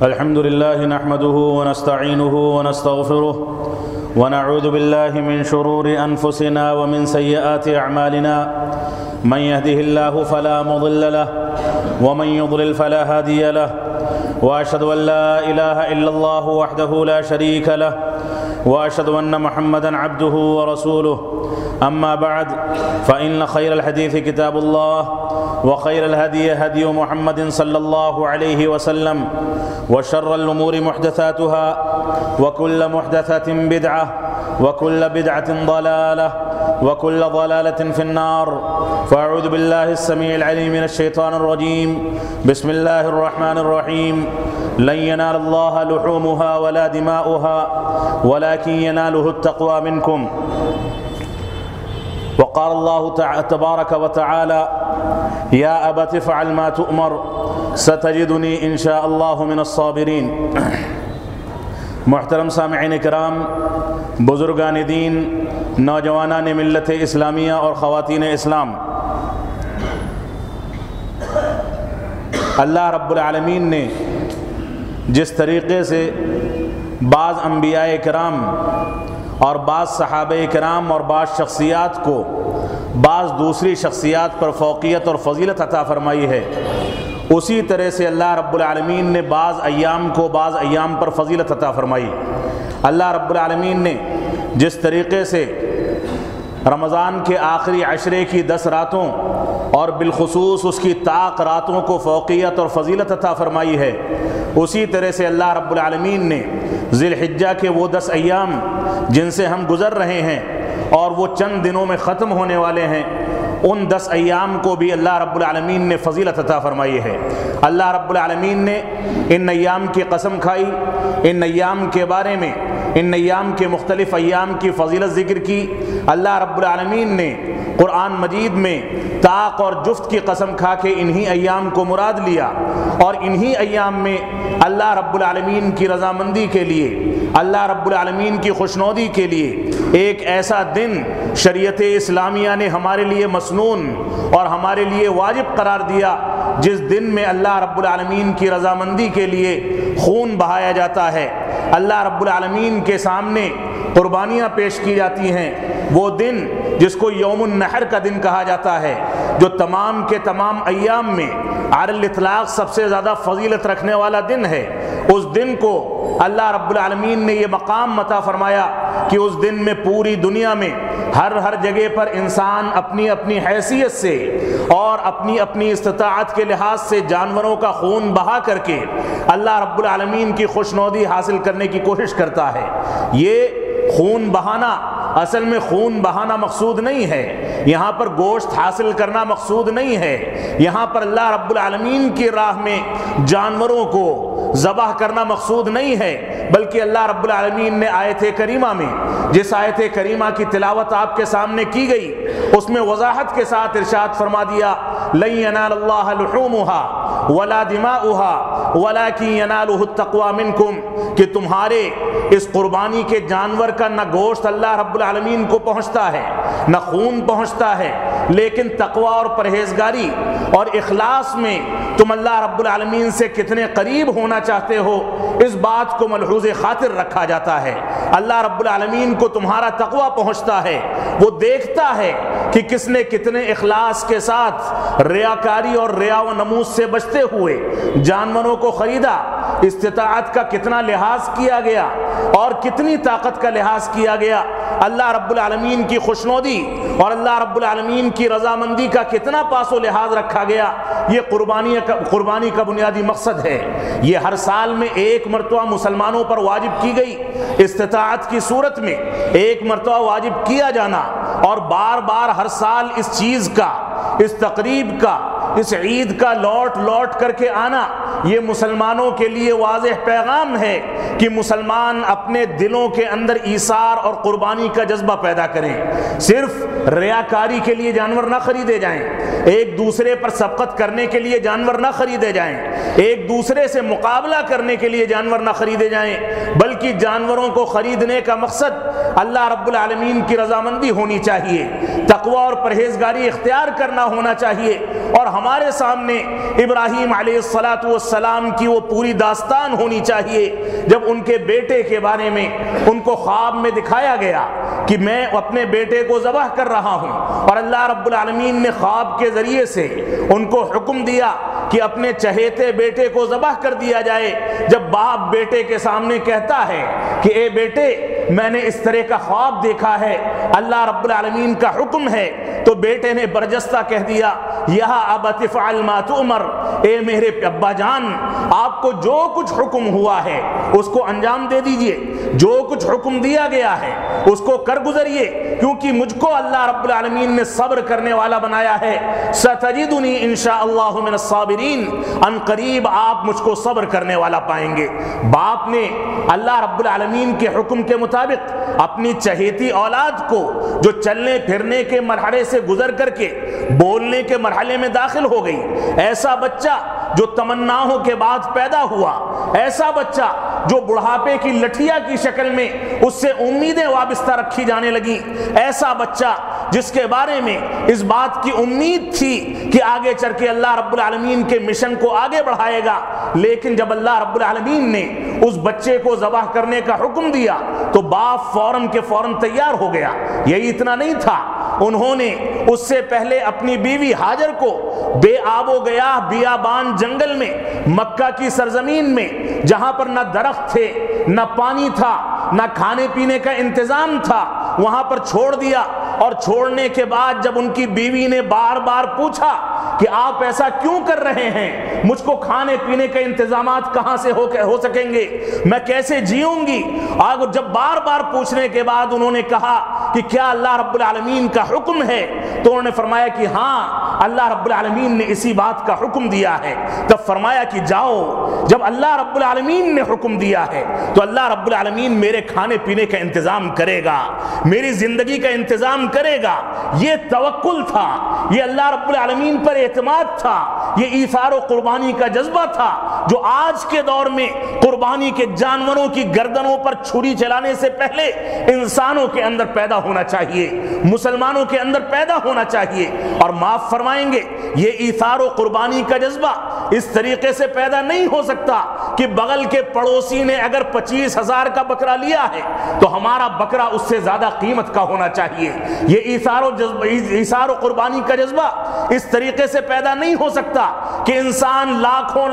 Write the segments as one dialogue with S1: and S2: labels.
S1: الحمد لله نحمده ونستعينه ونستغفره ونعوذ بالله من شرور أنفسنا ومن سيئات أعمالنا من يهده الله فلا مضل له ومن يضلل فلا هادي له وأشهد أن لا إله إلا الله وحده لا شريك له وأشهد أن محمدًا عبده ورسوله أما بعد فإن خير الحديث كتاب الله وخير الهدي هدي محمد صلى الله عليه وسلم وشر الأمور محدثاتها وكل محدثة بدعة وكل بدعة ضلالة وكل ضلالة في النار فأعوذ بالله السميع العليم من الشيطان الرجيم بسم الله الرحمن الرحيم لن ينال الله لحومها ولا دماؤها ولكن يناله التقوى منكم وقال الله تبارك وتعالى يا أبت افعل ما تؤمر ستجدني إن شاء الله من الصابرين۔ محترم سامعین کرام، بزرگان دین، نوجوانان ملت اسلامیہ اور خواتین اسلام، اللہ رب العالمین نے جس طریقے سے بعض انبیاء کرام اور بعض صحابہ کرام اور بعض شخصیات کو بعض دوسری شخصیات پر فوقیت اور فضیلت عطا فرمائی ہے، اسی طرح سے اللہ رب العالمین نے بعض ایام کو بعض ایام پر فضیلت عطا فرمائی۔ اللہ رب العالمین نے جس طریقے سے رمضان کے آخری عشرے کی 10 راتوں اور بالخصوص اس کی طاق راتوں کو فوقیت اور فضیلت عطا فرمائی ہے، اسی طرح سے اللہ رب العالمین نے ذی الحجہ کے وہ 10 ایام جن سے ہم گزر رہے ہیں اور وہ چند دنوں میں ختم ہونے والے ہیں، ان 10 ایام کو بھی اللہ رب العالمین نے فضیلت عطا فرمائی ہے۔ اللہ رب العالمین نے ان ایام کی قسم کھائی، ان ایام کے بارے میں، ان ایام کے مختلف ایام کی فضیلت ذکر کی۔ اللہ رب العالمین نے قرآن مجید میں طاق اور جفت کی قسم کھا کے انہی ایام کو مراد لیا، اور انہی ایام میں اللہ رب العالمین کی رضامندی کے لیے، اللہ رب العالمین کی خوشنودی کے لیے ایک ایسا دن شریعت اسلامیہ نے ہمارے لیے مسنون اور ہمارے لیے واجب قرار دیا، جس دن میں اللہ رب العالمین کی رضامندی کے لیے خون بہایا جاتا ہے، اللہ رب العالمین کے سامنے قربانیاں پیش کی جاتی ہیں۔ وہ دن جس کو یوم النحر کا دن کہا جاتا ہے، جو تمام کے تمام ایام میں علی الاطلاق سب سے زیادہ فضیلت رکھنے والا دن ہے، اس دن کو اللہ رب العالمین نے یہ مقام عطا فرمایا کہ اس دن میں پوری دنیا میں ہر جگہ پر انسان اپنی اپنی حیثیت سے اور اپنی اپنی استطاعت کے لحاظ سے جانوروں کا خون بہا کر کے اللہ رب العالمین کی خوشنودی حاصل کرنے کی کوشش کرتا ہے۔ یہ خون بہانا اصل میں خون بہانا مقصود نہیں ہے، یہاں پر گوشت حاصل کرنا مقصود نہیں ہے، یہاں پر اللہ رب العالمین کی راہ میں جانوروں کو ذبح کرنا مقصود نہیں ہے، بلکہ اللہ رب العالمین نے آیت کریمہ میں جس آیت کریمہ کی تلاوت آپ کے سامنے کی گئی، اس میں وضاحت کے ساتھ ارشاد فرما دیا لن ینال اللہ لحومها ولا دماؤها ولکن ینالہ التقوی منکم، کہ تمہارے اس قربانی کے جانور کا نہ گوشت اللہ رب العالمین کو پہنچتا ہے، نہ خون پہنچتا ہے، لیکن تقوی اور پرہیزگاری اور اخلاص میں تم اللہ رب العالمین سے کتنے قریب ہونا چاہتے ہو، اس بات کو ملحوظ خاطر رکھا جاتا ہے۔ اللہ رب العالمین کو تمہارا تقوی پہنچتا ہے، وہ دیکھتا ہے کہ کس نے کتنے اخلاص کے ساتھ ریاکاری اور ریا و نموز سے بچتے ہوئے جانوروں کو خریدا، استطاعت کا کتنا لحاظ کیا گیا اور کتنی طاقت کا لحاظ کیا گیا، اللہ رب العالمین کی خوشنودی اور اللہ رب العالمین کی رضامندی کا کتنا پاس و لحاظ رکھا گیا۔ یہ قربانی کا بنیادی مقصد ہے۔ یہ ہر سال میں ایک مرتبہ مسلمانوں پر واجب کی گئی، استطاعت کی صورت میں ایک مرتبہ واجب کیا جانا اور بار بار ہر سال اس چیز کا، اس تقریب کا، اس عید کا لوٹ کر کے آنا، یہ مسلمانوں کے لیے واضح پیغام ہے کہ مسلمان اپنے دلوں کے اندر ایثار اور قربانی کا جذبہ پیدا کریں۔ صرف ریاکاری کے لیے جانور نہ خریدے جائیں، ایک دوسرے پر سبقت کرنے کے لیے جانور نہ خریدے جائیں، ایک دوسرے سے مقابلہ کرنے کے لیے جانور نہ خریدے جائیں، بلکہ جانوروں کو خریدنے کا مقصد اللہ رب العالمین کی رضامندی ہونی چاہیے، تقوی اور پرہیزگاری اختیار کرنا ہونا چاہیے، اور ہمارے سامنے ابراہیم علیہ السلام کی وہ پوری داستان ہونی چاہیے جب ان کے بیٹے کے بارے میں ان کو خواب میں دکھایا گیا کہ میں اپنے بیٹے کو ذبح کر رہا ہوں، اور اللہ رب العالمین نے خواب کے ذریعے سے ان کو حکم دیا کہ اپنے چہیتے بیٹے کو ذبح کر دیا جائے۔ جب باپ بیٹے کے سامنے کہتا ہے کہ اے بیٹے میں نے اس طرح کا خواب دیکھا ہے، اللہ رب العالمین کا حکم ہے، تو بیٹے نے برجستہ کہہ دیا یا ابت افعل ما تؤمر، اے میرے ابا جان آپ کو جو کچھ حکم ہوا ہے اس کو انجام دے دیجئے، جو کچھ حکم دیا گیا ہے اس کو کر گزریے، کیونکہ مجھ کو اللہ رب العالمین نے صبر کرنے والا بنایا ہے۔ ستجدنی انشاءاللہ من الصابرین، ان قریب آپ مجھ کو صبر کرنے والا پائیں گے۔ باپ نے اللہ رب العالمین کے حکم کے مطابق اپنی چہیتی اولاد کو جو چلنے پھرنے کے مرحلے سے گزر کر کے بولنے کے مرحلے میں داخل ہو گئی، ایسا بچہ جو تمناؤں کے بعد پیدا ہوا، ایسا بچہ جو بڑھاپے کی لٹھیا کی شکل میں اس سے امیدیں وابستہ رکھی جانے لگی، ایسا بچہ جس کے بارے میں اس بات کی امید تھی کہ آگے چل کے اللہ رب العالمین کے مشن کو آگے بڑھائے گا، لیکن جب اللہ رب العالمین نے اس بچے کو ذبح کرنے کا حکم دیا تو باپ فوراً کے فوراً تیار ہو گیا۔ یہی اتنا نہیں تھا، انہوں نے اس سے پہلے اپنی بیوی ہاجر کو بے آب و گیا بیابان جنگل میں، مکہ کی سرزمین میں جہاں پر نہ درخت تھے، نہ پانی تھا، نہ کھانے پینے کا انتظام تھا، وہاں پر چھوڑ دیا۔ اور چھوڑنے کے بعد جب ان کی بیوی نے بار بار پوچھا کہ آپ ایسا کیوں کر رہے ہیں، مجھ کو کھانے پینے کے انتظامات کہاں سے ہو سکیں گے، میں کیسے جیوں گی، آگے جب بار بار پوچھنے کے بعد انہوں نے کہا کہ کیا اللہ رب العالمین کا حکم ہے، تو انہوں نے فرمایا کہ ہاں اللہ رب العالمین نے اسی بات کا حکم دیا ہے۔ تب فرمایا کہ جاؤ، جب اللہ رب العالمین نے حکم دیا ہے تو اللہ رب العالمین میرے کھانے پینے کا انتظام کرے گا، میری زندگی کا انتظام کرے گا۔ یہ توکل تھا، یہ اللہ رب العالمین پر اعتماد تھا، یہ ایثار و قربانی کا جذبہ تھا جو آج کے دور میں قربانی کے جانوروں کی گردنوں پر چھری چلانے سے پہلے انسانوں کے اندر پیدا ہونا چاہیے، مسلمانوں کے اندر پیدا ہونا چاہیے۔ اور معاف فرمائیں گے، یہ ایثار و قربانی کا جذبہ اس طریقے سے پیدا نہیں ہو سکتا کہ بغل کے پڑوسی نے اگر 25,000 کا بکرا لیا ہے تو ہمارا بکرا اس سے زیادہ قیمت کا ہونا چاہیے۔ یہ ایثار و قربانی کا جذبہ اس طریقے سے پیدا نہیں ہو سکتا کہ انسان لاکھوں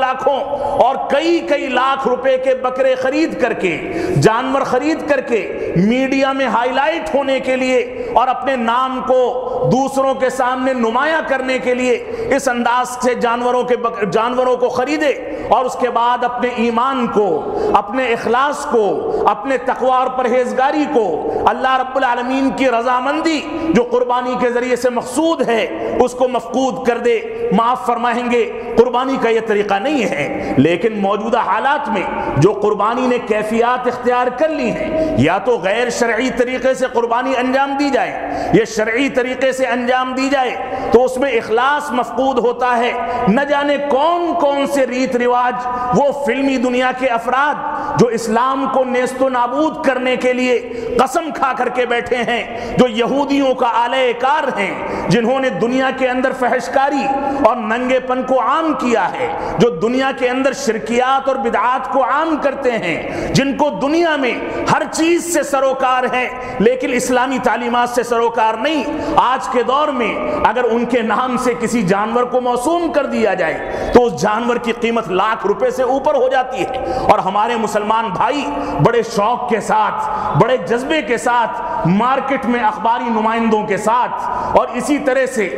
S1: اور کئی لاکھ روپے کے بکرے خرید کر کے، جانور خرید کر کے میڈیا میں ہائی لائٹ ہونے کے لیے اور اپنے نام کو دوسروں کے سامنے نمایاں کرنے کے لیے اس انداز سے جانوروں کو خریدے، اور اس کے بعد اپنے ایمان کو، اپنے اخلاص کو، اپنے تقوی اور پرہیزگاری کو، اللہ رب العالمین کی رضامندی جو قربانی کے ذریعے سے مقصود ہے اس کو مفقود کر دے۔ معاف فرمائیں گے، قربانی کا یہ طریقہ نہیں ہے، لیکن موجودہ حالات میں جو قربانی نے کیفیات اختیار کر لی ہیں، یا تو غیر شرعی طریقے سے قربانی انجام دی جائے یا شرعی طریقے سے انجام دی جائے تو اس میں اخلاص مفقود ہوتا ہے۔ نہ جانے کون سے ریت رواج وہ فلمی دنیا کے افراد جو اسلام کو نیست و نابود کرنے کے لیے قسم کھا کر کے بیٹھے ہیں، جو یہودیوں کا آلہ کار ہیں، جنہوں نے دنیا کے اندر فحشکاری اور ننگے پن کو عام کیا ہے، جو دنیا کے اندر شرکیات اور بدعات کو عام کرتے ہیں، جن کو دنیا میں ہر چیز سے سروکار ہے لیکن اسلامی تعلیمات سے سروکار نہیں۔ آج کے دور میں اگر ان کے نام سے کسی جانور کو موسوم کر دیا جائے تو اس جانور کی قیمت لاکھ روپے سے اوپر ہو جاتی ہے، اور ہمارے مسلمان بھائی بڑے شوق کے ساتھ، بڑے جذبے کے ساتھ مارکیٹ میں اخباری نمائندوں کے ساتھ اور اسی طرح سے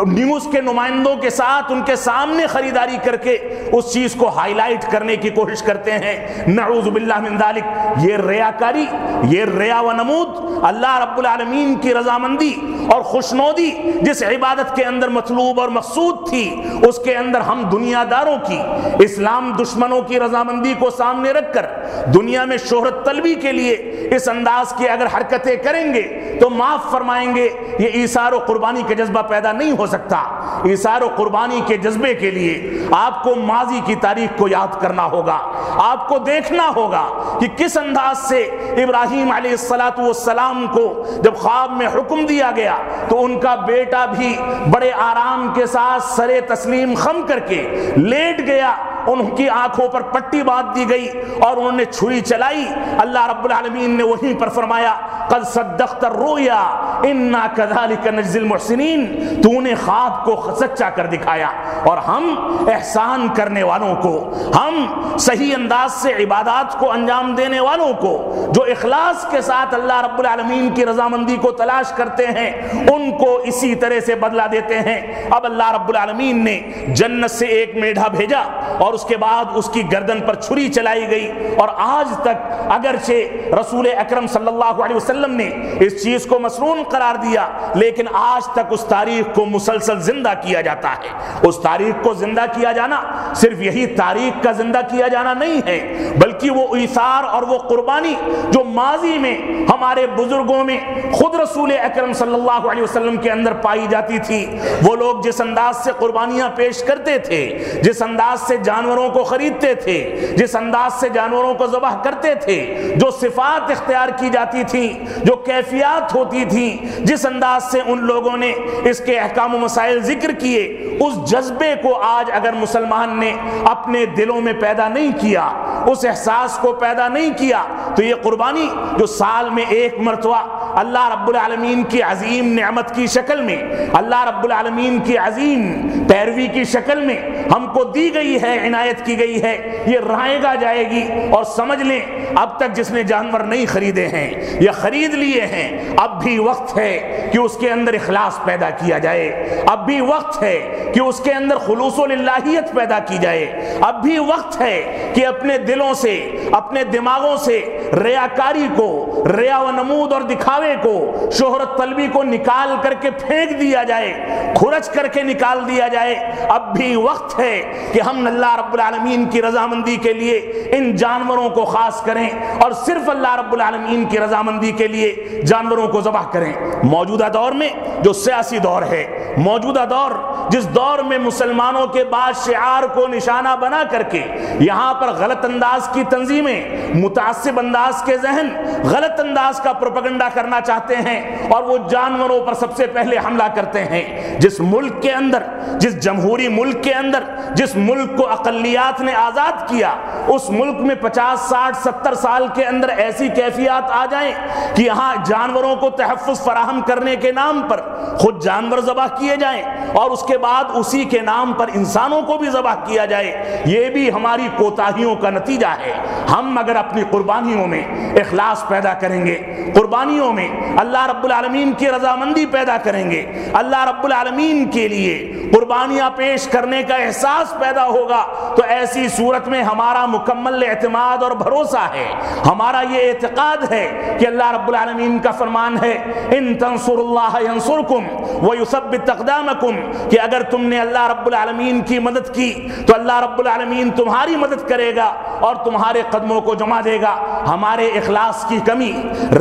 S1: نیوز کے نمائندوں کے ساتھ ان کے سامنے خریداری کر کے اس چیز کو ہائی لائٹ کرنے کی کوشش کرتے ہیں۔ نعوذ باللہ من ذالک، یہ ریاکاری، یہ ریا و نمود اللہ رب العالمین کی رضامندی اور خوشنودی جس عبادت کے اندر مطلوب اور مقصود تھی، اس کے اندر ہم دنیا داروں کی، اسلام دشمنوں کی رضامندی کو سامنے رکھ کر دنیا میں شہرت طلبی کے لیے اس انداز کی اگر حرکتیں کریں گے تو معاف فرمائیں گے، یہ ایثار و قربانی کا جذبہ پیدا نہیں ہو سکتا۔ ایثار و قربانی کے جذبے کے لیے آپ کو ماضی کی تاریخ کو یاد کرنا ہوگا، آپ کو دیکھنا ہوگا کہ کس انداز سے ابراہیم علیہ السلام کو جب خواب میں حکم دیا گیا تو ان کا بیٹا بھی بڑے آرام کے ساتھ سرے تسلیم خم کر کے لیٹ گیا، ان کی آنکھوں پر پٹی باندھ دی گئی اور انہوں نے چھری چلائی۔ اللہ رب العالمین نے وہیں پر فرمایا قد صدقت الرؤیا انا كذلك نجزي المحسنین، تو نے خواب کو سچا کر دکھایا، اور ہم احسان کرنے والوں کو، ہم صحیح انداز سے عبادات کو انجام دینے والوں کو، جو اخلاص کے ساتھ اللہ رب العالمین کی رضامندی کو تلاش کرتے ہیں، ان کو اسی طرح سے بدلہ دیتے ہیں۔ اب اللہ رب العالمین نے جنت سے ایک میڈھا بھیجا اور اس کے بعد اس کی گردن پر چھری چلائی گئی، اور آج تک اگرچہ رسول اکرم صلی اللہ علیہ وسلم نے اس چیز کو مسنون قرار دیا، لیکن آج تک اس تاریخ کو مسلسل زندہ کیا جاتا ہے۔ اس تاریخ کو زندہ کیا جانا صرف یہی تاریخ کا زندہ کیا جانا نہیں ہے، بلکہ وہ ایثار اور وہ قربانی جو ماضی میں ہمارے بزرگوں میں خود رسول اکرم صلی اللہ علیہ وسلم کے اندر پائی جاتی تھی۔ وہ لوگ جس انداز سے قربانیاں پیش کرتے تھے، جس انداز سے جانوروں کو خریدتے تھے، جس انداز سے جانوروں کو ذبح کرتے تھے، جو صفات اختیار کی جاتی تھیں، جو کیفیات ہوتی تھیں، جس انداز سے ان لوگوں نے اس کے احکام و مسائل ذکر کیے، اس جذبے کو آج اگر مسلمان نے اپنے دلوں میں پیدا نہیں کیا، اس احساس کو پیدا نہیں کیا، تو یہ قربانی جو سال میں ایک مرتبہ اللہ رب العالمین کی عظیم نعمت کی شکل میں، اللہ رب العالمین کی عظیم پیروی کی شکل میں ہم کو دی گئی ہے، عنایت کی گئی ہے، یہ رائے گا جائے گی۔ اور سمجھ لیں اب تک جس نے جانور نہیں خریدے ہیں یا خرید لیے ہیں، اب بھی وقت ہے کہ اس کے اندر اخلاص پیدا کیا جائے، اب بھی وقت ہے کہ اس کے اندر خلوص و للہیت پیدا کی جائے، اب بھی وقت ہے کہ اپنے دلوں سے، اپنے دماغوں سے ریاکاری کو، ریا و نمود اور دکھاوے کو، شہرت طلبی کو نکال کر کے پھینک دیا جائے، کھرچ کر کے نکال دیا جائے۔ اب بھی وقت ہے کہ ہم اللہ رب العالمین کی رضامندی کے لیے ان جانوروں کو خاص کریں اور صرف اللہ رب العالمین کی رضامندی کے لیے جانوروں کو ذبح کریں۔ موجودہ دور میں جو سیاسی دور ہے، موجودہ دور جس دور میں مسلمانوں کے بعد شعار کو نشانہ بنا کر کے یہاں پر غلط انداز کی تنظیمیں، متعصب انداز کے ذہن غلط انداز کا پروپیگنڈا کرنا چاہتے ہیں، اور وہ جانوروں پر سب سے پہلے حملہ کرتے ہیں۔ جس ملک کے اندر، جس جمہوری ملک کے اندر، جس ملک کو اقلیات نے آزاد کیا، اس ملک میں 50 60 70 سال کے اندر ایسی کیفیات آ جائیں کہ یہاں جانوروں کو تحفظ فراہم کرنے کے نام پر خود جانور ذبح کیے جائیں، اور اس کے بعد اسی کے نام پر انسانوں کو بھی ذبح کیا جائے، یہ بھی ہماری کوتاہیوں کا نتیجہ ہے۔ ہم اگر اپنی قربانیوں میں اخلاص پیدا کریں گے، قربانیوں میں اللہ رب العالمین کی رضامندی پیدا کریں گے، اللہ رب العالمین کے لیے قربانیاں پیش کرنے کا احساس پیدا ہوگا، تو ایسی صورت میں ہمارا مکمل اعتماد اور بھروسہ ہے، ہمارا یہ اعتقاد ہے کہ اللہ رب العالمین کا فرمان ہے ان تنصروا اللہ ینصرکم ویثبت اقدامکم، کہ اگر تم نے اللہ رب العالمین کی مدد کی تو اللہ رب العالمین تمہاری مدد کرے گا اور تمہارے قدموں کو جما دے گا۔ ہمارے اخلاص کی کمی،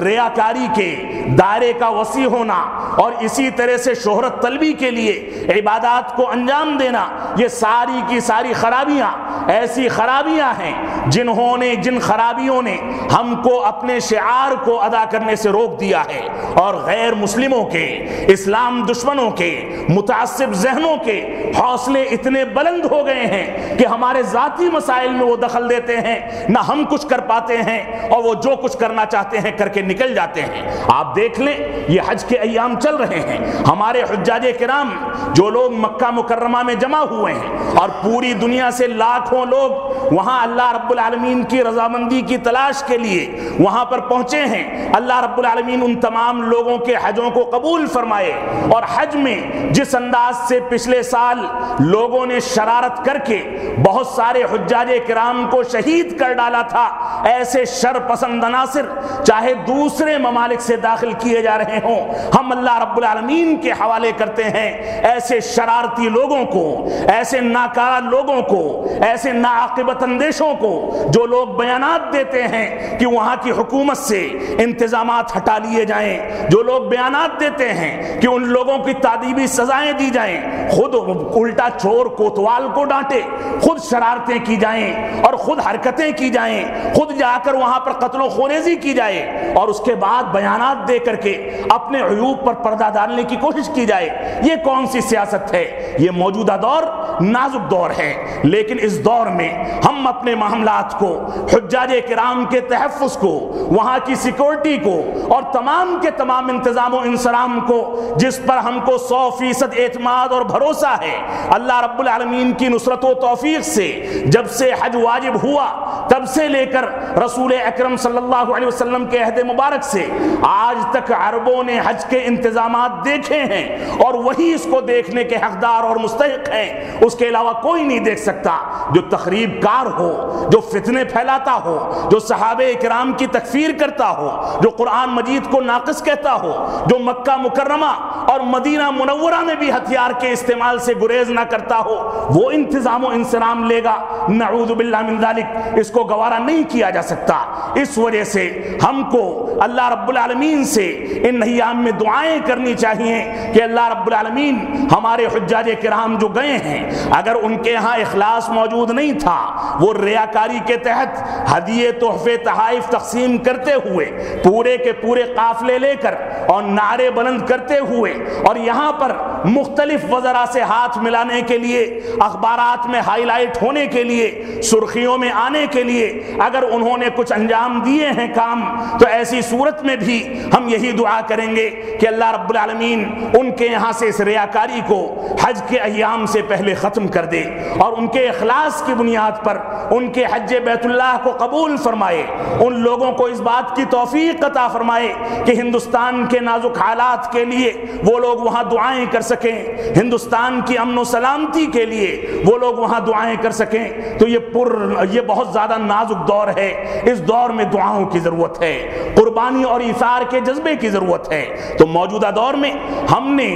S1: ریاکاری کے دائرے کا وسیع ہونا اور اسی طرح سے شہرت طلبی کے لیے عبادات کو انجام دینا، یہ ساری کی ساری خرابیاں ایسی خرابیاں ہیں جن خرابیوں نے ہم کو اپنے شعار کو ادا کرنے سے روک دیا ہے، اور غیر مسلموں کے، اسلام دشمنوں کے، متعصب ذہنوں کے حوصلے اتنے بلند ہو گئے ہیں کہ ہمارے ذاتی مسائل میں وہ دخل دیتے ہیں، نہ ہم کچھ کر پاتے ہیں اور وہ جو کچھ کرنا چاہتے ہیں کر کے نکل جاتے ہیں۔ آپ دیکھ لیں، یہ حج کے ایام چل رہے ہیں، ہمارے حجاج کرام جو لوگ مکہ مکرمہ میں جمع ہوئے ہیں اور پوری دنیا سے لاکھوں لوگ وہاں اللہ رب العالمین کی رضامندی کی تلاش کے لیے وہاں پر پہنچے ہیں، اللہ رب العالمین ان تمام لوگوں کے حجوں کو قبول فرمائے۔ اور حج میں جس انداز سے پچھلے سال لوگوں نے شرارت کر کے بہت سارے حجاج کرام کو شہید کر ڈالا تھا، ایسے شر پسند عناصر چاہے دوسرے ممالک سے داخل کیے جا رہے ہوں، ہم اللہ رب العالمین کے حوالے کرتے ہیں ایسے شرارتی لوگوں کو، ایسے ناکارہ لوگوں کو، ایسے ناعاقبت اندیشوں کو جو لوگ بیانات دیتے ہیں کہ وہاں کی حکومت سے انتظامات ہٹا لیے جائیں، جو لوگ بیانات دیتے ہیں کہ ان لوگوں کی تادیبی سزائیں دی جائیں، خود الٹا چور کوتوال کو ڈانٹے، خود شرارتیں کی جائیں اور خود حرکتیں کی جائیں، خود جا کر وہاں پر قتل و خونریزی کی جائے اور اس کے بعد بیانات دے کر کے اپنے عیوب پر پردہ ڈالنے کی کوشش کی جائے، یہ کون سی سیاست ہے؟ یہ موجودہ دور نازک دور ہے، لیکن اس دور میں ہم اپنے معاملات کو، حجاج کرام کے تحفظ کو، وہاں کی سیکورٹی کو اور تمام کے تمام انتظام و انصرام کو، جس پر ہم کو 100% اعتماد اور بھروسہ ہے، اللہ رب العالمین کی نصرت و توفیق سے جب سے حج واجب ہوا تب سے لے کر رسول اکرم صلی اللہ علیہ وسلم کے عہد مبارک سے آج تک عربوں نے حج کے انتظامات دیکھے ہیں اور وہی اس کو دیکھنے کے حقدار اور مستحق ہیں، اس کے علاوہ کوئی نہیں دیکھ سکتا۔ جو تخریب کار ہو، جو فتنے پھیلاتا ہو، جو صحابہ کرام کی تکفیر کرتا ہو، جو قرآن مجید کو ناقص کہتا ہو، جو مکہ مکرمہ اور مدینہ منورہ میں بھی ہتھیار کے استعمال سے گریز نہ کرتا ہو، وہ انتظام و انصرام لے گا، نعوذ باللہ من ذالک، اس کو گوارا نہیں کیا جا سکتا۔ اس وجہ سے ہم کو اللہ رب العالمین سے ان ایام میں دعائیں کرنی چاہیے کہ اللہ رب العالمین ہمارے حجاج کرام جو گئے ہیں، اگر ان کے ہاں اخلاص موجود نہیں تھا، وہ ریاکاری کے تحت ہدیے تحفے تحائف تقسیم کرتے ہوئے پورے کے پورے قافلے لے کر اور نعرے بلند کرتے ہوئے اور یہاں پر مختلف وزراء سے ہاتھ ملانے کے لیے، اخبارات میں ہائی لائٹ ہونے کے لیے، سرخیوں میں آنے کے لیے اگر انہوں نے کچھ انجام دیے ہیں کام، تو ایسی صورت میں بھی ہم یہی دعا کریں گے کہ اللہ رب العالمین ان کے یہاں سے اس ریاکاری کو حج کے ایام سے پہلے ختم کر دے اور ان کے اخلاص کی بنیاد پر ان کے حج بیت اللہ کو قبول فرمائے، ان لوگوں کو اس بات کی توفیق عطا فرمائے کہ ہندوستان کے نازک حالات کے لیے وہ لوگ وہاں دعائیں کر سکیں، ہندوستان کی امن و سلامتی کے لیے وہ لوگ وہاں دعائیں کر سکیں۔ تو یہ بہت زیادہ نازک دور ہے، اس دور میں دعاؤں کی ضرورت ہے، قربانی اور ایثار کے جذبے کی ضرورت ہے۔ تو موجودہ دور میں ہم نے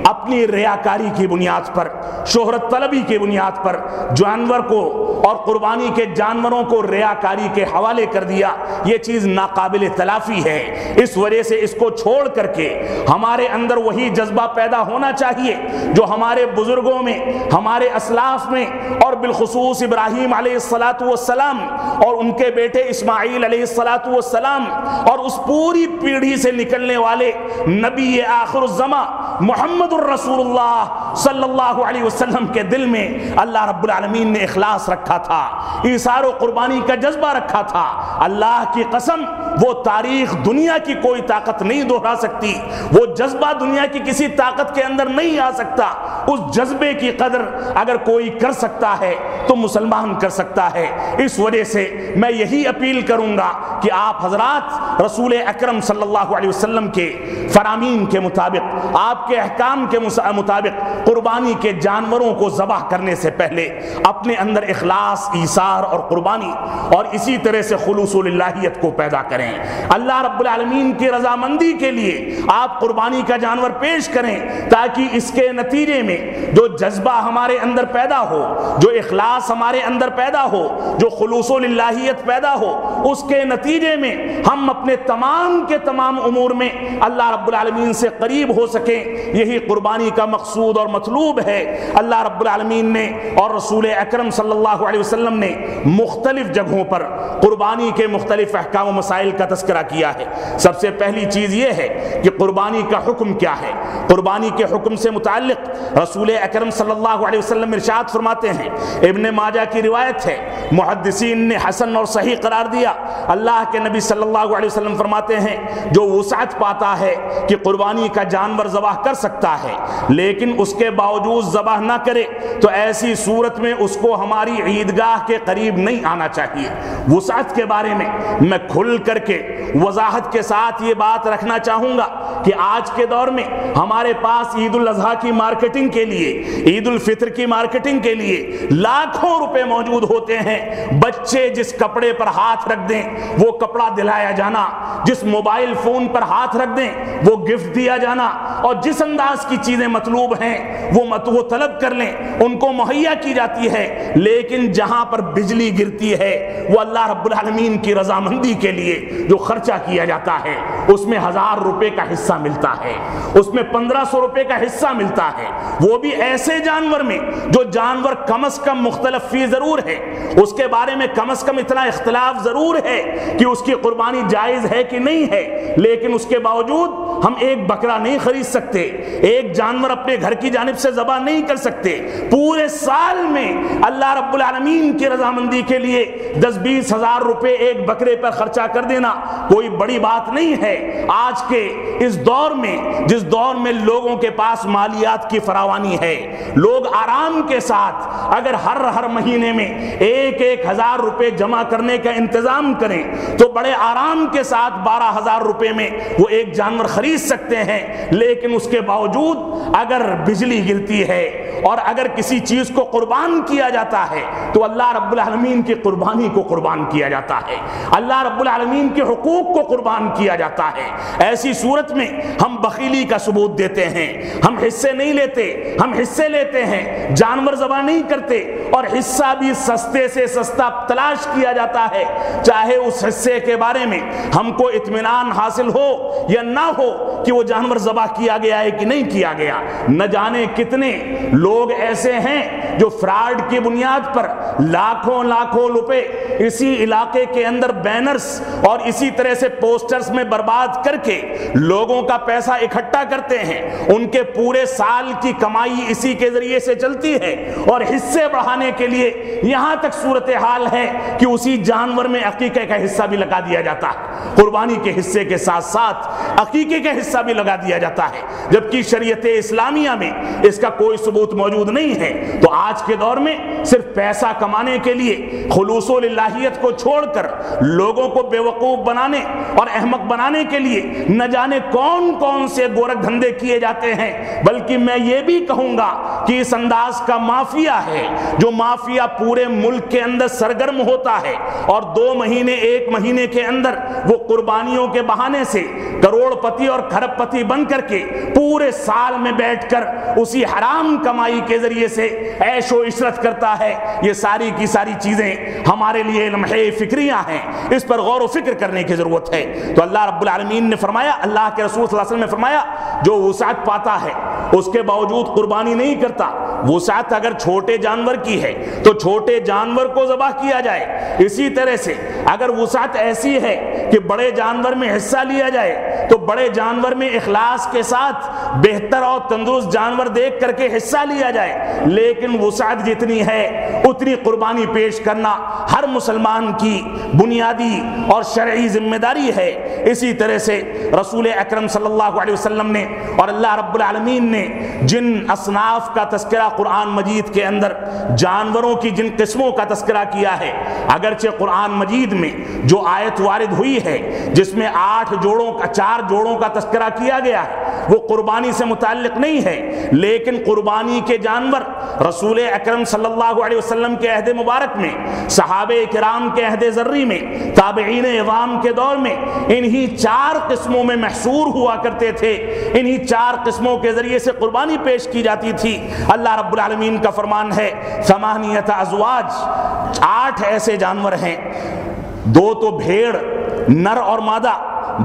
S1: اپنی ریاکاری کی بنیاد پر، شہرت طلبی کی بنیاد پر جانور کو اور قربانی کے جانوروں کو ریاکاری کے حوالے کر دیا، یہ چیز ناقابل تلافی ہے۔ اس وجہ سے اس کو چھوڑ کر کے ہمارے اندر وہی جذبہ پیدا ہونا چاہیے جو ہمارے بزرگوں میں، ہمارے اسلاف میں اور بالخصوص ابراہیم علیہ السلام اور ان کے بیٹے اسماعیل علیہ السلام اور اس پوری پیڑھی سے نکلنے والے نبی آخر الزمان محمد الرسول اللہ صلی اللہ علیہ وسلم کے دل میں اللہ رب العالمین نے اخلاص رکھا تھا، ایثار و قربانی کا جذبہ رکھا تھا۔ اللہ کی قسم وہ تاریخ دنیا کی کوئی طاقت نہیں دہرا سکتی، وہ جذبہ دنیا کی کسی طاقت کے اندر نہیں آ سکتا۔ اس جذبے کی قدر اگر کوئی کر سکتا ہے تو مسلمان کر سکتا ہے۔ اس وجہ سے میں یہی اپیل کروں گا کہ آپ حضرات رسول اکرم صلی اللہ علیہ وسلم کے فرامین کے مطابق، آپ کے احکام کے مطابق قربانی کے جانوروں کو ذبح کرنے سے پہلے اپنے اندر اخلاص، ایثار اور قربانی اور اسی طرح سے خلوص الہیت کو پیدا کریں۔ اللہ رب العالمین کی رضامندی کے لیے آپ قربانی کا جانور پیش کریں تاکہ اس کے نتیجے میں جو جذبہ ہمارے اندر پیدا ہو، جو اخلاص ہمارے اندر پیدا ہو، جو خلوص الہیت پیدا ہو، اس کے نتیجے میں ہم اپنے تمام کے تمام امور میں اللہ رب العالمین سے قریب ہو سکیں۔ یہی قربانی کا مقصود اور مطلوب ہے۔ اللہ رب العالمین نے اور رسول اکرم صلی اللہ علیہ وسلم نے مختلف جگہوں پر قربانی کے مختلف احکام و مسائل کا تذکرہ کیا ہے۔ سب سے پہلی چیز یہ ہے کہ قربانی کا حکم کیا ہے۔ قربانی کے حکم سے متعلق رسول اکرم صلی اللہ علیہ وسلم ارشاد فرماتے ہیں، ابن ماجہ کی روایت ہے، محدثین نے حسن اور صحیح قرار دیا، اللہ کے نبی صلی اللہ علیہ وسلم فرماتے ہیں جو وسعت پاتا ہے کہ قربانی کا جانور ذبح کر سکتا ہے لیکن اس کے باوجود ذبح نہ کرے تو ایسی صورت میں اس کو ہماری عیدگاہ کے قریب نہیں آنا چاہیے۔ وسعت کے بارے میں میں کھل کر کے وضاحت کے ساتھ یہ بات رکھنا چاہوں گا کہ آج کے دور میں ہمارے پاس عید الاضحیٰ کی مارکیٹنگ کے لیے، عید الفطر کی مارکیٹنگ کے لیے لاکھوں روپے موجود ہوتے ہیں۔ بچے جس کپڑے پر ہاتھ رکھ دیں وہ کپڑا دلایا جانا، جس موبائل فون پر ہاتھ رکھ دیں وہ گفٹ دیا جانا، اور جس انداز کی چیزیں مطلوب ہیں وہ طلب کر لیں، ان کو مہیا کی جاتی ہے۔ لیکن جہاں پر بجلی گرتی ہے وہ اللہ رب العالمین کی رضامندی کے لیے جو خرچہ کیا جاتا ہے اس میں 1000 روپے کا حصہ ملتا ہے، اس میں 1500 روپے کا حصہ ملتا ہے، وہ بھی ایسے جانور میں جو جانور کم از کم مختلف فی ضرور ہے، اس کے بارے میں کم از کم اتنا اختلاف ضرور ہے کہ اس کی قربانی جائز ہے کہ نہیں ہے، لیکن اس کے باوجود ہم ایک بکرا نہیں خرید سکتے، ایک جانور اپنے گھر کی جانب سے ذبح نہیں کر سکتے۔ پورے سال میں اللہ رب العالمین کی رضامندی کے لیے 10-20 ہزار روپے ایک بکرے پر خرچہ کر دینا کوئی بڑی بات نہیں ہے۔ آج کے اس دور میں، جس دور میں لوگوں کے پاس مالیات کی فراوانی ہے، لوگ آرام کے ساتھ اگر ہر مہینے میں 1-1 ہزار روپے جمع کرنے کا انتظام کریں تو بڑے آرام کے ساتھ 12,000 روپے میں وہ ایک جانور خرید سکتے ہیں۔ لیکن اس کے باوجود اگر بجلی گرتی ہے اور اگر کسی چیز کو قربان کیا جاتا ہے تو اللہ رب العالمین کی قربانی کو قربان کیا جاتا ہے، اللہ رب العالمین کے حقوق کو قربان کیا جاتا ہے۔ ایسی صورت میں ہم بخیلی کا ثبوت دیتے ہیں، ہم حصے نہیں لیتے، ہم حصے لیتے ہیں، جانور ذبح نہیں کرتے، اور حصہ بھی سستے سے سستا تلاش کیا جاتا ہے، چاہے اس حصے کے بارے میں ہم کو اطمینان حاصل ہو یا نہ ہو کہ وہ جانور ذبح کیا گیا ہے کہ نہیں کیا گیا۔ نہ جانے کتنے لوگ ایسے ہیں جو فراڈ کی بنیاد پر لاکھوں روپے اسی علاقے کے اندر بینرز اور اسی طرح سے پوسٹرز میں برباد کر کے لوگوں کا پیسہ اکٹھا کرتے ہیں، ان کے پورے سال کی کمائی اسی کے ذریعے سے چلتی ہے، اور حصے بڑھانے کے لیے یہاں تک صورتحال ہے کہ اسی جانور میں عقیقے کا حصہ بھی لگا دیا جاتا ہے، قربانی کے حصے کے ساتھ ساتھ عقیقے کا حصہ بھی لگا دیا جاتا ہے، جبکہ شریعت اسلامیہ میں اس کا کوئی ثبوت موجود نہیں ہے۔ تو آج کے دور میں صرف پیسہ کمانے کے لیے خلوص و للہیت کو چھوڑ کر لوگوں کو بے وقوف بنانے اور احمق بنانے کے لیے نہ جانے کون سے گورکھ دھندے کیے جاتے ہیں، بلکہ میں یہ بھی کہوں گا کہ اس انداز کا مافیا ہے جو مافیا پورے ملک کے اندر سرگرم ہوتا ہے، اور 2 مہینے 1 مہینے کے اندر وہ قربانیوں کے بہانے سے کروڑ پتی اور کھرب پتی بن کر کے پورے سال میں بیٹھ کر اسی حرام کمائی کے ذریعے سے عیش و عشرت کرتا ہے۔ یہ ساری کی ساری چیزیں ہمارے لیے لمحے فکریاں ہیں، اس پر غور و فکر کرنے کی ضرورت ہے۔ تو اللہ رب العالمین نے فرمایا، اللہ کے رسول صلی اللہ علیہ وسلم نے فرمایا، جو وسعت پاتا ہے اس کے باوجود قربانی نہیں کرتا، وسعت اگر چھوٹے جانور کی ہے تو چھوٹے جانور کو ذبح کیا جائے، اسی طرح سے اگر وسعت ایسی ہے کہ بڑے جانور میں حصہ لیا جائے تو بڑے جانور میں اخلاص کے ساتھ بہتر اور تندرست جانور دیکھ کر کے حصہ لیا جائے۔ لیکن وسعت جتنی ہے اتنی قربانی پیش کرنا ہر مسلمان کی بنیادی اور شرعی ذمہ داری ہے۔ اسی طرح سے رسول اکرم صلی اللہ علیہ وسلم نے اور اللہ رب العالمین نے جن اصناف کا تذکرہ قرآن مجید کے اندر جانوروں کی جن قسموں کا تذکرہ کیا ہے، اگرچہ قرآن مجید میں جو آیت وارد ہوئی ہے جس میں 4 جوڑوں کا تذکرہ کیا گیا ہے وہ قربانی سے متعلق نہیں ہے، لیکن قربانی کے جانور رسول اکرم صلی اللہ علیہ وسلم کے عہد مبارک میں، صحابہ کرام کے عہد ذری میں، تابعین عوام کے دور میں انہی 4 قسموں میں محصور ہوا کرتے تھے، انہی 4 قسموں کے ذریعے سے قربانی پیش کی جاتی تھی۔ اللہ رب العالمین کا فرمان ہے 8 ازواج، 8 ایسے جانور ہیں، 2 تو بھیڑ نر اور مادہ،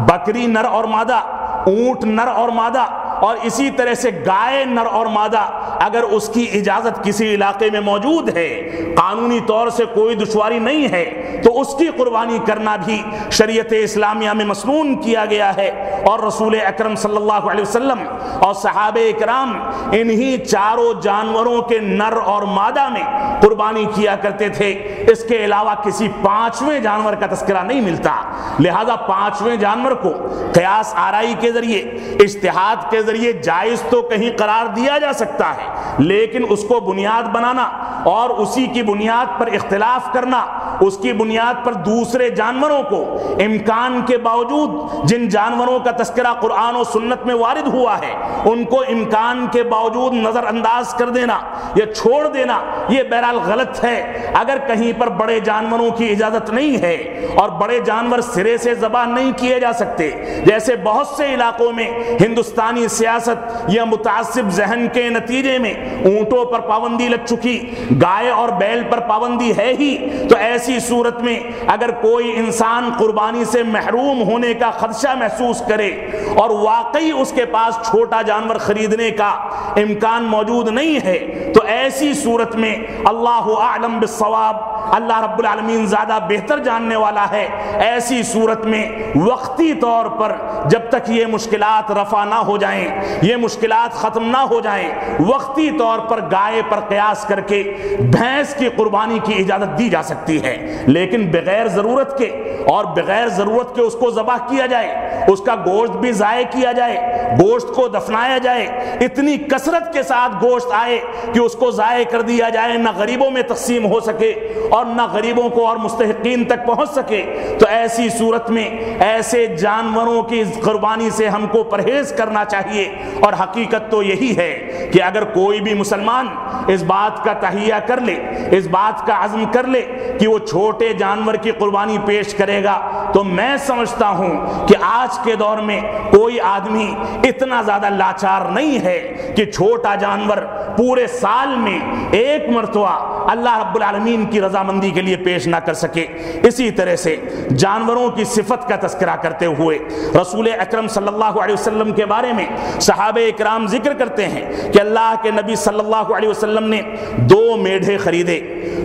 S1: بکری نر اور مادہ، اونٹ نر اور مادہ، اور اسی طرح سے گائے نر اور مادہ اگر اس کی اجازت کسی علاقے میں موجود ہے، قانونی طور سے کوئی دشواری نہیں ہے، تو اس کی قربانی کرنا بھی شریعت اسلامیہ میں مسنون کیا گیا ہے۔ اور رسول اکرم صلی اللہ علیہ وسلم اور صحابہ کرام انہی 4 جانوروں کے نر اور مادہ میں قربانی کیا کرتے تھے، اس کے علاوہ کسی 5ویں جانور کا تذکرہ نہیں ملتا، لہذا 5ویں جانور کو قیاس آرائی کے ذریعے، اجتہاد کے ذریعے جائز تو کہیں قرار دیا جا سکتا ہے، لیکن اس کو بنیاد بنانا اور اسی کی بنیاد پر اختلاف کرنا، اس کی بنیاد پر دوسرے جانوروں کو امکان کے باوجود، جن جانوروں کا تذکرہ قرآن و سنت میں وارد ہوا ہے ان کو امکان کے باوجود نظر انداز کر دینا یا چھوڑ دینا، یہ بہرحال غلط ہے۔ اگر کہیں پر بڑے جانوروں کی اجازت نہیں ہے اور بڑے جانور سرے سے ذبح نہیں کیے جا سکتے، جیسے بہت سے علاقوں میں ہندوستانی سیاست یا متعصب ذہن کے نتیجے میں اونٹوں پر پابندی لگ چکی، گائے اور بیل پر پابندی ہے ہی، تو ایسی صورت میں اگر کوئی انسان قربانی سے محروم ہونے کا خدشہ محسوس کرے اور واقعی اس کے پاس چھوٹا جانور خریدنے کا امکان موجود نہیں ہے، تو ایسی صورت میں اللہ اعلم بالصواب، اللہ رب العالمین زیادہ بہتر جاننے والا ہے، ایسی صورت میں وقتی طور پر جب تک یہ مشکلات رفع نہ ہو جائیں، یہ مشکلات ختم نہ ہو جائیں، وقتی طور پر گائے پر قیاس کر کے بھینس کی قربانی کی اجازت دی جا سکتی ہے، لیکن بغیر ضرورت کے اور بغیر ضرورت کے اس کو ذبح کیا جائے، اس کا گوشت بھی ضائع کیا جائے، گوشت کو دفنایا جائے، اتنی کثرت کے ساتھ گوشت آئے کہ اس کو ضائع کر دیا جائے، نہ غریبوں میں تقسیم ہو سکے اور نہ غریبوں کو اور مستحقین تک پہنچ سکے، تو ایسی صورت میں ایسے جانوروں کی قربانی سے ہم کو پرہیز کرنا چاہیے۔ اور حقیقت تو یہی ہے کہ اگر کوئی بھی مسلمان اس بات کا تہیہ کر لے، اس بات کا عزم کر لے کہ وہ چھوٹے جانور کی قربانی پیش کرے گا، تو میں سمجھتا ہوں کہ آج کے دور میں کوئی آدمی اتنا زیادہ لاچار نہیں ہے کہ چھوٹا جانور پورے سال میں ایک مرتبہ اللہ رب العالمین کی رضامندی کے لیے پیش نہ کر سکے۔ اسی طرح سے جانوروں کی صفت کا تذکرہ کرتے ہوئے رسول اکرم صلی اللہ علیہ وسلم کے بارے میں صحابہ اکرام ذکر کرتے ہیں کہ اللہ کے نبی صلی اللہ علیہ وسلم نے 2 میڑھے خریدے،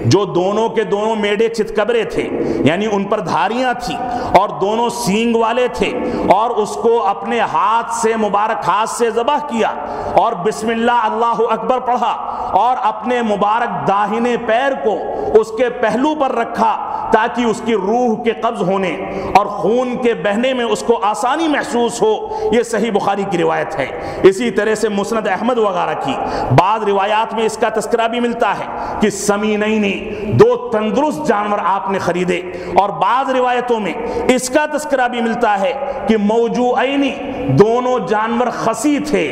S1: جو دونوں کے دونوں میڑھے چتکبرے تھے، یعنی ان پر دھاریاں تھیں اور دونوں سینگ والے تھے، اور اس کو اپنے ہاتھ سے، مبارک ہاتھ سے ذبح کیا اور بسم اللہ اللہ اکبر پڑھا اور اپنے مبارک داہنے پیر کو اس کے پہلو پر رکھا تاکہ اس کی روح کے قبض ہونے اور خون کے بہنے میں اس کو آسانی محسوس ہو۔ یہ صحیح بخاری کی روایت ہے۔ اسی طرح سے مسند احمد وغیرہ کی بعض روایات میں اس کا تذکرہ بھی ملتا ہے کہ سمینینی 2 تندرست جانور آپ نے خریدے، اور بعض روایتوں میں اس کا تذکرہ بھی ملتا ہے کہ موجوعینی دونوں جانور خسی تھے،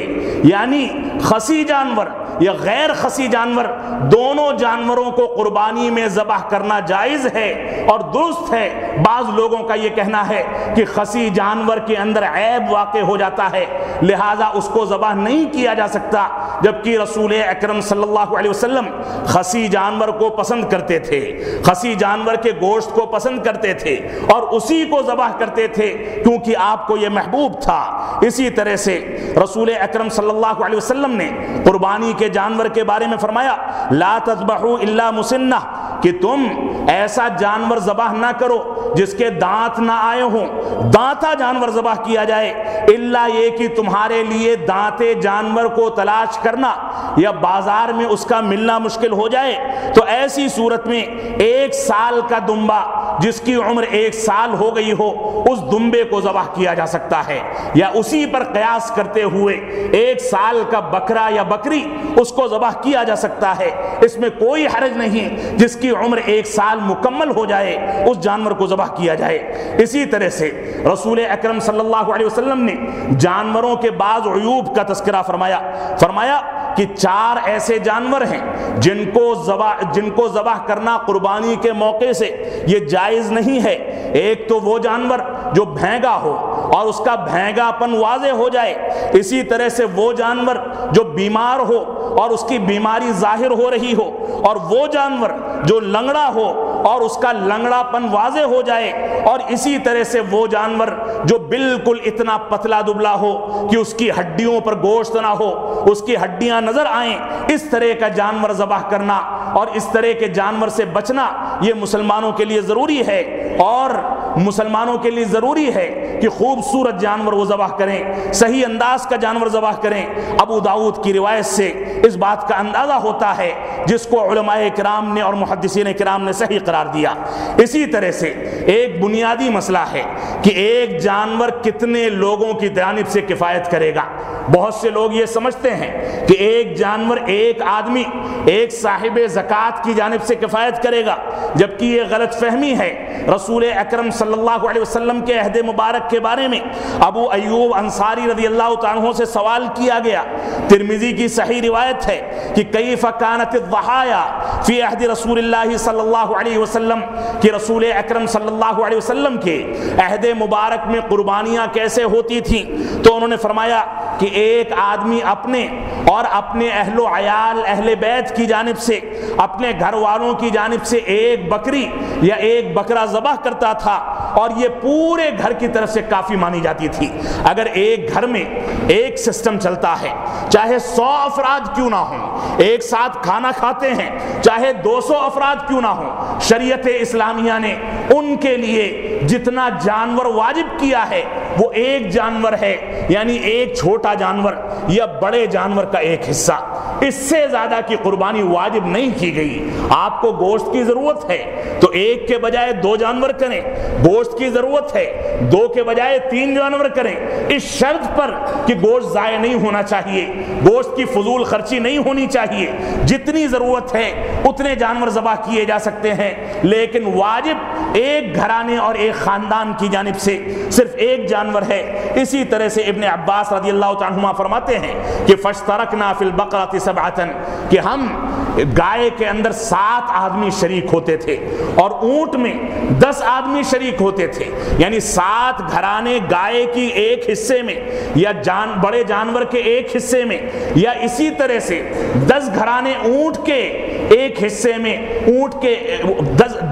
S1: یعنی خسی جانور یا غیر خسی جانور، دونوں جانوروں کو قربانی میں ذبح کرنا جائز ہے اور درست ہے۔ بعض لوگوں کا یہ کہنا ہے کہ خسی جانور کے اندر عیب واقع ہو جاتا ہے، لہٰذا اس کو ذبح نہیں کیا جا سکتا، جبکہ رسول اکرم صلی اللہ علیہ وسلم خسی جانور کو پسند کرتے تھے، خسی جانور کے گوشت کو پسند کرتے تھے اور اسی کو ذبح کرتے تھے کیونکہ آپ کو یہ محبوب تھا۔ اسی طرح سے رسول اکرم صلی اللہ علیہ وسلم نے قربانی کے جانور کے بارے میں فرمایا لا تذبحوا الا مسنہ، کہ تم ایسا جانور ذبح نہ کرو جس کے دانت نہ آئے ہوں، دانتا جانور ذبح کیا جائے، الا یہ کہ تمہارے لیے دانتے جانور کو تلاش کرنا یا بازار میں اس کا ملنا مشکل ہو جائے، تو ایسی صورت میں 1 سال کا دمبا جس کی عمر 1 سال ہو گئی ہو، اس دمبے کو ذبح کیا جا سکتا ہے، یا اسی پر قیاس کرتے ہوئے 1 سال کا بکرا یا بکری اس کو ذبح کیا جا سکتا ہے۔ اس میں کوئی حرج نہیں، جس کی عمر 1 سال مکمل ہو جائے اس جانور کو ذبح کیا جائے۔ اسی طرح سے رسول اکرم صلی اللہ علیہ وسلم نے جانوروں کے بعض عیوب کا تذکرہ فرمایا کہ 4 ایسے جانور ہیں جن کو ذبح کرنا قربانی کے موقع سے یہ جائز نہیں ہے۔ ایک تو وہ جانور جو بھینگا ہو اور اس کا بھینگا پن واضح ہو جائے، اسی طرح سے وہ جانور جو بیمار ہو اور اس کی بیماری ظاہر ہو رہی ہو، اور وہ جانور جو لنگڑا ہو اور اس کا لنگڑا پن واضح ہو جائے، اور اسی طرح سے وہ جانور جو بالکل اتنا پتلا دبلا ہو کہ اس کی ہڈیوں پر گوشت نہ ہو، اس کی ہڈیاں نظر آئیں، اس طرح کا جانور ذبح کرنا اور اس طرح کے جانور سے بچنا یہ مسلمانوں کے لیے ضروری ہے، اور مسلمانوں کے لیے ضروری ہے کہ خوبصورت جانور وہ ذبح کریں، صحیح انداز کا جانور ذبح کریں۔ ابو داؤد کی روایت سے اس بات کا اندازہ ہوتا ہے جس کو علماء کرام نے اور محدثین کرام نے صحیح قرار دیا۔ اسی طرح سے ایک بنیادی مسئلہ ہے کہ ایک جانور کتنے لوگوں کی جانب سے کفایت کرے گا۔ بہت سے لوگ یہ سمجھتے ہیں کہ ایک جانور ایک آدمی ایک صاحب زکوٰۃ کی جانب سے کفایت کرے گا، جبکہ یہ غلط فہمی ہے۔ رسول اکرم صلی اللہ علیہ وسلم کے عہد مبارک کے بارے میں ابو ایوب انصاری رضی اللہ تعالیٰ عنہ سے سوال کیا گیا۔ ترمذی کی صحیح روایت ہے کہ کیف کانت الضحایا فی عہد رسول اللہ صلی اللہ علیہ وسلم، کہ رسول اکرم صلی اللہ علیہ وسلم کے عہد مبارک میں قربانیاں کیسے ہوتی تھیں، تو انہوں نے فرمایا کہ ایک آدمی اپنے اور اپنے اہل و عیال اہل بیت کی جانب سے، اپنے گھر والوں کی جانب سے ایک بکری یا ایک بکرا ذبح کرتا تھا، اور یہ پورے گھر کی طرف سے کافی مانی جاتی تھی۔ اگر ایک گھر میں ایک سسٹم چلتا ہے، چاہے 100 افراد کیوں نہ ہوں، ایک ساتھ کھانا کھاتے ہیں، چاہے 200 افراد کیوں نہ ہوں، شریعت اسلامیہ نے ان کے لیے جتنا جانور واجب کیا ہے وہ ایک جانور ہے، یعنی ایک چھوٹا جانور یا بڑے جانور کا ایک حصہ، اس سے زیادہ کی قربانی واجب نہیں کی گئی۔ آپ کو گوشت کی ضرورت ہے تو ایک کے بجائے 2 جانور کریں، گوشت کی ضرورت ہے 2 کے بجائے 3 جانور کریں، اس شرط پر کہ گوشت ضائع نہیں ہونا چاہیے، گوشت کی فضول خرچی نہیں ہونی چاہیے، جتنی ضرورت ہے اتنے جانور ذبح کیے جا سکتے ہیں، لیکن واجب ایک گھرانے اور ایک خاندان کی جانب سے صرف ایک جانور ہے۔ اسی طرح سے ابن عباس رضی اللہ تعالیٰ عنہ فرماتے ہیں کہ فَاشْتَرَكْنَا فِي الْبَقْرَةِ سَبْعَةً، کہ ہم گائے کے اندر 7 آدمی شریک ہوتے تھے اور اونٹ میں 10 آدمی شریک ہوتے تھے، یعنی 7 گھرانے گائے کی ایک حصے میں یا بڑے جانور کے ایک حصے میں، یا اسی طرح سے 10 گھرانے اونٹ کے ایک حصے میں، اونٹ کے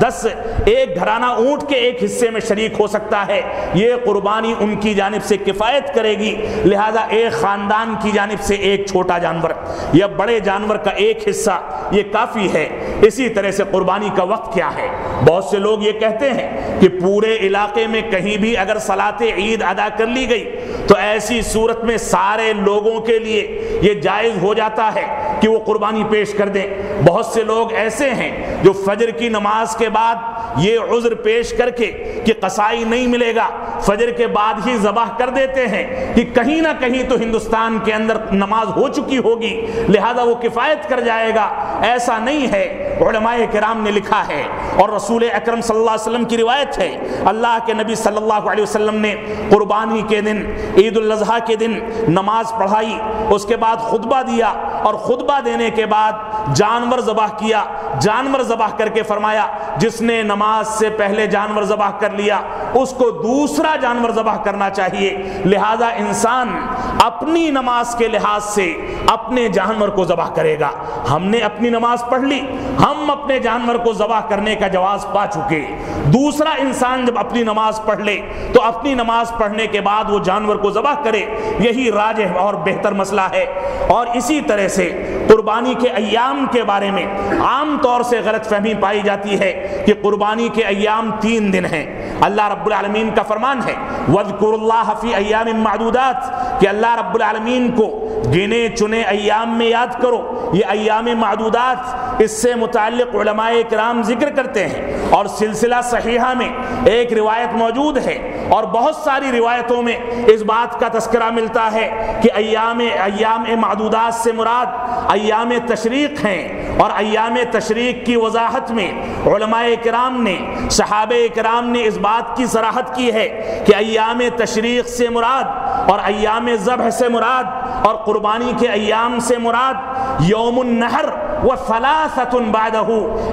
S1: 10 ایک گھرانہ اونٹ کے ایک حصے میں شریک ہو سکتا ہے۔ یہ قربانی ان کی جانب سے کفایت کرے گی، لہذا ایک خاندان کی جانب سے ایک چھوٹا جانور یا بڑے جانور کا ایک حصہ یہ کافی ہے۔ اسی طرح سے قربانی کا وقت کیا ہے؟ بہت سے لوگ یہ کہتے ہیں کہ پورے علاقے میں کہیں بھی اگر صلاۃ عید ادا کر لی گئی تو ایسی صورت میں سارے لوگوں کے لیے یہ جائز ہو جاتا ہے کہ وہ قربانی پیش کر دیں۔ بہت سے لوگ ایسے ہیں جو فجر کی نماز کے بعد یہ عذر پیش کر کے کہ قصائی نہیں ملے گا، فجر کے بعد ہی ذبح کر دیتے ہیں کہ کہیں نہ کہیں تو ہندوستان کے اندر نماز ہو چکی ہوگی لہذا وہ کفایت کر جائے گا۔ ایسا نہیں ہے، علماء کرام نے لکھا ہے اور رسول اکرم صلی اللہ علیہ وسلم کی روایت ہے، اللہ کے نبی صلی اللہ علیہ وسلم نے قربانی کے دن، عید الاضحیٰ کے دن نماز پڑھائی، اس کے بعد خطبہ دیا اور خطبہ دینے کے بعد جانور ذبح کیا، جانور ذبح کر کے فرمایا جس نے نماز سے پہلے جانور ذبح کر لیا اس کو دوسرا جانور ذبح کرنا چاہیے۔ لہذا انسان اپنی نماز کے لحاظ سے اپنے جانور کو ذبح کرے گا۔ ہم نے اپنی نماز پڑھ لی، ہم اپنے جانور کو ذبح کرنے کا جواز پا چکے، دوسرا انسان جب اپنی نماز پڑھ لے تو اپنی نماز پڑھنے کے بعد وہ جانور کو ذبح کرے، یہی راجح اور بہتر مسئلہ ہے۔ اور اسی طرح سے قربانی کے ایام کے بارے میں عام طور سے غلط فہمی پائی جاتی ہے کہ قربانی کے ایام 3 دن ہیں۔ اللہ رب العالمین کا فرمان ہے وَاذْكُرُوا اللَّهَ فِي أَيَّامٍ مَّعْدُودَاتٍ، کہ اللہ رب العالمین کو گنے چنے ایام میں یاد کرو۔ یہ ایام معدودات، اس سے متعلق علماء کرام ذکر کرتے ہیں اور سلسلہ صحیحہ میں ایک روایت موجود ہے اور بہت ساری روایتوں میں اس بات کا تذکرہ ملتا ہے کہ ایام معدودات سے مراد ایام تشریق ہیں، اور ایام تشریق کی وضاحت میں علماء کرام نے، صحابہ کرام نے اس بات کی صراحت کی ہے کہ ایام تشریق سے مراد اور ایام ذبح سے مراد اور قربانی کے ایام سے مراد یوم النحر وثلاثۃ بعدہ،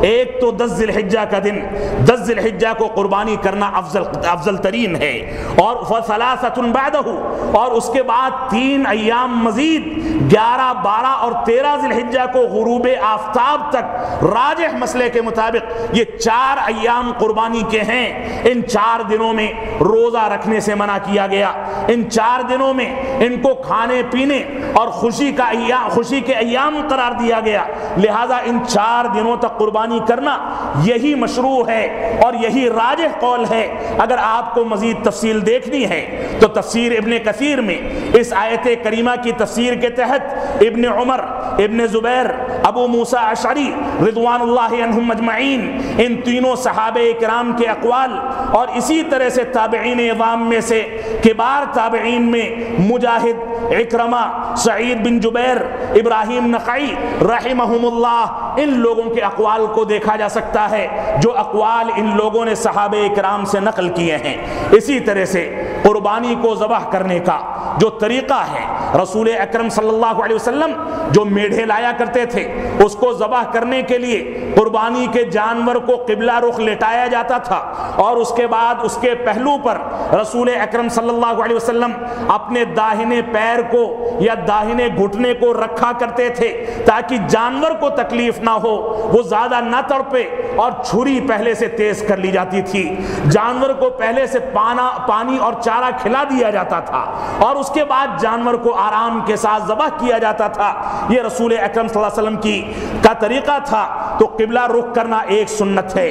S1: ایک تو 10 ذی الحجہ کا دن، 10 ذی الحجہ کو قربانی کرنا افضل ترین ہے، اور وثلاثۃ بعدہ، اور اس کے بعد 3 ایام مزید 11، 12 اور 13 ذی الحجہ کو غروب آفتاب تک راجح مسئلے کے مطابق یہ 4 ایام قربانی کے ہیں۔ ان 4 دنوں میں روزہ رکھنے سے منع کیا گیا، ان 4 دنوں میں ان کو کھانے پینے اور خوشی کے ایام قرار دیا گیا، لہٰذا ان 4 دنوں تک قربانی کرنا یہی مشروع ہے اور یہی راجح قول ہے۔ اگر آپ کو مزید تفصیل دیکھنی ہے تو تفسیر ابن کثیر میں اس آیت کریمہ کی تفسیر کے تحت ابن عمر، ابن زبیر، ابو موسیٰ اشعری رضوان اللہ عنہم اجمعین، ان تینوں صحابہ کرام کے اقوال اور اسی طرح سے تابعین اعظام میں سے کبار تابعین میں مجاہد، اکرمہ، سعید بن جبیر، ابراہیم نخعی رحمہم اللہ، ان لوگوں کے اقوال کو دیکھا جا سکتا ہے جو اقوال ان لوگوں نے صحابہ کرام سے نقل کیے ہیں۔ اسی طرح سے قربانی کو ذبح کرنے کا جو طریقہ ہے، رسول اکرم صلی اللہ علیہ وسلم جو میڑھے لایا کرتے تھے اس کو ذبح کرنے کے لیے قربانی کے جانور کو قبلہ رخ لٹایا جاتا تھا اور اس کے بعد اس کے پہلو پر رسول اکرم صلی اللہ علیہ وسلم اپنے داہنے پیر کو یا داہنے گھٹنے کو رکھا کرتے تھے تاکہ جانور کو تکلیف نہ ہو، وہ زیادہ نہ تڑپے، اور چھری پہلے سے تیز کر لی جاتی تھی، جانور کو پہلے سے پانی اور چارہ کھلا دیا جاتا تھا اور اس کے بعد جانور کو آرام کے ساتھ ذبح کیا جاتا تھا۔ یہ رسول اکرم صلی اللہ علیہ وسلم کا طریقہ تھا۔ تو قبلہ رخ کرنا ایک سنت ہے،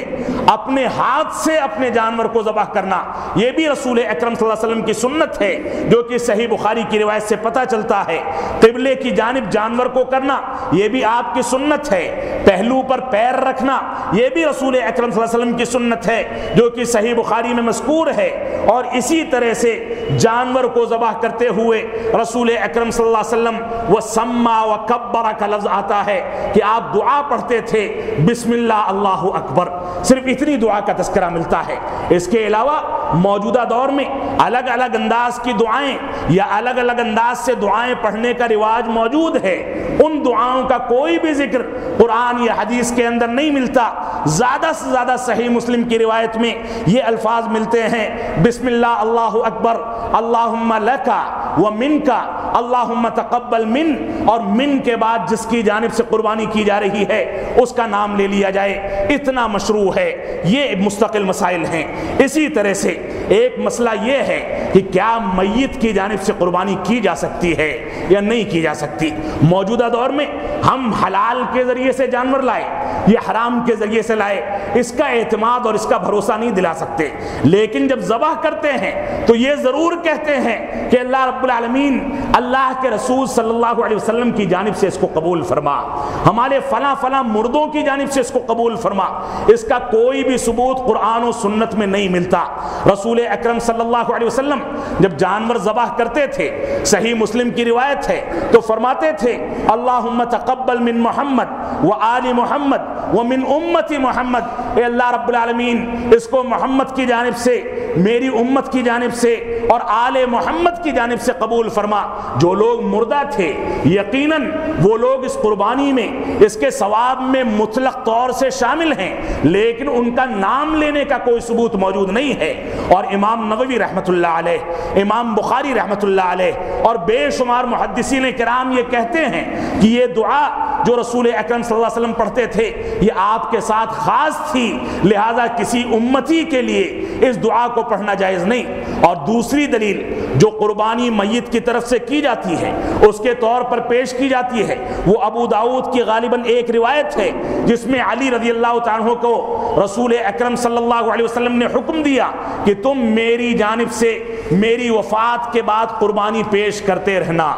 S1: اپنے ہاتھ سے اپنے جانور کو ذبح کرنا یہ بھی رسول اکرم صلی اللہ علیہ وسلم کی سنت ہے، جو کہ صحیح بخاری کی روایت سے پتہ چلتا ہے۔ قبلے کی جانب جانور کو کرنا یہ بھی آپ کی سنت ہے، پہلو پر پیر رکھنا یہ بھی رسول اکرم صلی اللہ علیہ وسلم کی سنت ہے، جو کہ صحیح بخاری میں مذکور ہے۔ اور اسی طرح سے جانور کو ذبح کرتے ہوئے رسول اکرم صلی اللہ علیہ وسلم وَسَمَّا وَكَبَّرَ کا لفظ آتا ہے کہ آپ دعا پڑھتے تھے، بسم اللہ اللہ اکبر، صرف اتنی دعا کا تذکرہ ملتا ہے۔ اس کے علاوہ موجودہ دور میں الگ الگ انداز کی دعائیں یا الگ الگ انداز سے دعائیں پڑھنے کا رواج موجود ہے، ان دعاؤں کا کوئی بھی ذکر قرآن یا حدیث کے اندر نہیں ملتا۔ زیادہ سے زیادہ صحیح مسلم کی روایت میں یہ الفاظ ملتے ہیں، بسم اللہ اللہ اکبر، اللہم لکا ومنکا اللہم تقبل من، اور من کے بعد جس کی جانب سے قربانی کی جا رہی ہے اس کا نام لے لیا جائے، اتنا مشروع ہے۔ یہ مستقل مسائل ہیں۔ اسی طرح سے ایک مسئلہ یہ ہے کہ کیا میت کی جانب سے قربانی کی جا سکتی ہے یا نہیں کی جا سکتی۔ موجودہ دور میں ہم حلال کے ذریعے سے جانور لائے یا حرام کے ذریعے سے لائے، اس کا اعتماد اور اس کا بھروسہ نہیں دلا سکتے، لیکن جب ذبح کرتے ہیں تو یہ ضرور کہتے ہیں کہ اللہ رب العالمین اللہ کے رسول صلی اللہ علیہ وسلم کی جانب سے اس کو قبول فرما، ہمارے فلاں فلاں مردوں کی جانب سے اس کو قبول فرما۔ اس کا کوئی بھی ثبوت قرآن و سنت میں نہیں ملتا۔ رسول اکرم صلی اللہ علیہ وسلم جب جانور ذبح کرتے تھے، صحیح مسلم کی روایت ہے، تو فرماتے تھے اللہم تقبل من محمد و آل محمد ومن امت محمد، اے اللہ رب العالمین اس کو محمد کی جانب سے، میری امت کی جانب سے اور آل محمد کی جانب سے قبول فرما۔ جو لوگ مردہ تھے یقیناً وہ لوگ اس قربانی میں، اس کے ثواب میں مطلق طور سے شامل ہیں، لیکن ان کا نام لینے کا کوئی ثبوت موجود نہیں ہے۔ اور امام نووی رحمۃ اللہ علیہ، امام بخاری رحمۃ اللہ علیہ اور بے شمار محدثین کرام یہ کہتے ہیں کہ یہ دعا جو رسول اکرم صلی اللہ علیہ وسلم پڑھتے تھے یہ آپ کے ساتھ خاص تھی، لہذا کسی امتی کے لیے اس دعا کو پڑھنا جائز نہیں۔ اور دوسری دلیل جو قربانی میت کی طرف سے کی جاتی ہے اس کے طور پر پیش کی جاتی ہے، وہ ابو داؤد کی غالباً ایک روایت ہے جس میں علی رضی اللہ تعالیٰ عنہ کو رسول اکرم صلی اللہ علیہ وسلم نے حکم دیا کہ تم میری جانب سے میری وفات کے بعد قربانی پیش کرتے رہنا۔